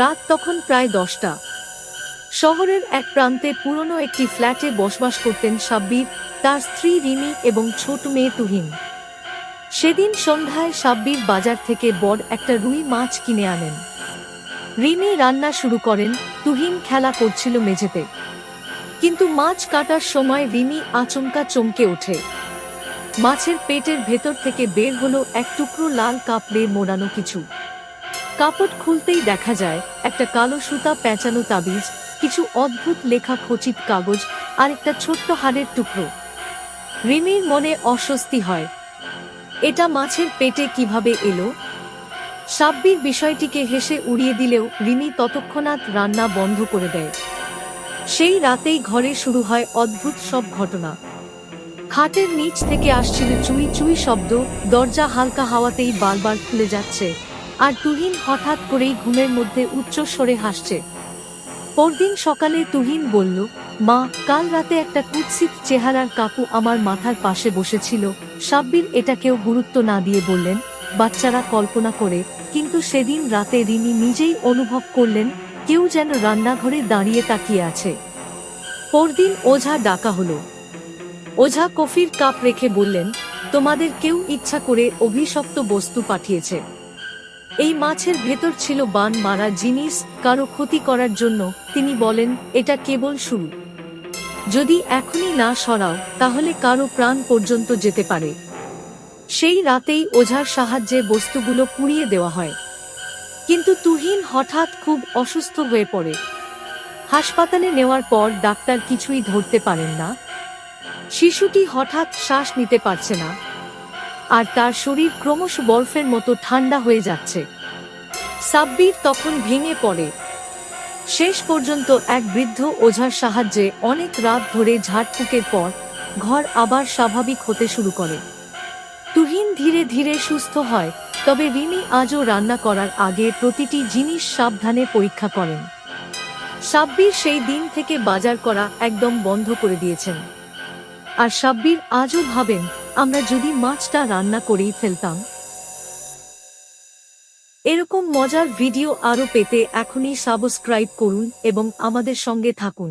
রাত তখন প্রায় 10টা। শহরের এক প্রান্তে পুরনো একটি ফ্ল্যাটে বসবাস করতেন সাব্বির, তার স্ত্রী রিমি এবং ছোট মেয়ে তুহিন। সেদিন সন্ধ্যায় সাব্বির বাজার থেকে বড় একটা রুই মাছ কিনে আনেন। রিমি রান্না শুরু করেন, তুহিন খেলা করছিল মেঝেতে। কিন্তু মাছ কাটার সময় রিমি আচমকা চমকে ওঠে। মাছের পেটের ভেতর থেকে বের হলো এক টুকরো লাল কাপড়ে মোড়ানো কিছু। কাপড় খুলতেই দেখা যায় একটা কালো সুতা পেঁচানো তাবিজ, কিছু অদ্ভুত লেখা খচিত কাগজ আর একটা ছোট্ট হাড়ের টুকরো। রিমির মনে অস্বস্তি হয়। এটা মাছের পেটে কিভাবে এলো? সাব্বির বিষয়টিকে হেসে উড়িয়ে দিলেও রিমি ততক্ষণাৎ রান্না বন্ধ করে দেয়। সেই রাতেই ঘরে শুরু হয় অদ্ভুত সব ঘটনা। খাটের নিচ থেকে আসছিল চুই চুই শব্দ, দরজা হালকা হাওয়াতেই বারবার খুলে যাচ্ছে, আর তুহিন হঠাৎ করেই ঘুমের মধ্যে উচ্চ স্বরে হাসছে। পরদিন সকালে তুহিন বলল, মা, কাল রাতে একটা কুৎসিত চেহারার কাকু আমার মাথার পাশে বসেছিল। সাব্বির এটাকেও গুরুত্ব না দিয়ে বললেন, বাচ্চারা কল্পনা করে, কিন্তু সেদিন রাতে রিমি নিজেই অনুভব করলেন কেউ যেন রান্নাঘরে দাঁড়িয়ে তাকিয়ে আছে। পরদিন ওঝা ডাকা হলো। ওঝা কফির কাপ রেখে বললেন, তোমাদের কেউ ইচ্ছা করে অভিশপ্ত বস্তু পাঠিয়েছে। এই মাছের ভেতর ছিল বান মারা জিনিস, কারো ক্ষতি করার জন্য। তিনি বলেন, এটা কেবল শুরু। যদি এখনই না সরাও তাহলে কারো প্রাণ পর্যন্ত যেতে পারে। সেই রাতেই ওঝার সাহায্যে বস্তুগুলো পুড়িয়ে দেওয়া হয়। কিন্তু তুহিন হঠাৎ খুব অসুস্থ হয়ে পড়ে। হাসপাতালে নেওয়ার পর ডাক্তার কিছুই ধরতে পারেন না। শিশুটি হঠাৎ শ্বাস নিতে পারছে না, আর তার শরীর ক্রমশ বরফের মতো ঠান্ডা হয়ে যাচ্ছে। সাব্বির তখন ভেঙে পড়ে। শেষ পর্যন্ত এক বৃদ্ধ ওঝার সাহায্যে অনেক রাত ধরে ঝাড়ফুঁকের পর ঘর আবার স্বাভাবিক হতে শুরু করে। তুহিন ধীরে ধীরে সুস্থ হয়, তবে রিমি আজও রান্না করার আগে প্রতিটি জিনিস সাবধানে পরীক্ষা করেন। সাব্বির সেই দিন থেকে বাজার করা একদম বন্ধ করে দিয়েছেন। আর সাব্বির আজও ভাবেন, আমরা যদি মাছটা রান্না করেই ফেলতাম। এরকম মজার ভিডিও আরও পেতে এখনই সাবস্ক্রাইব করুন এবং আমাদের সঙ্গে থাকুন।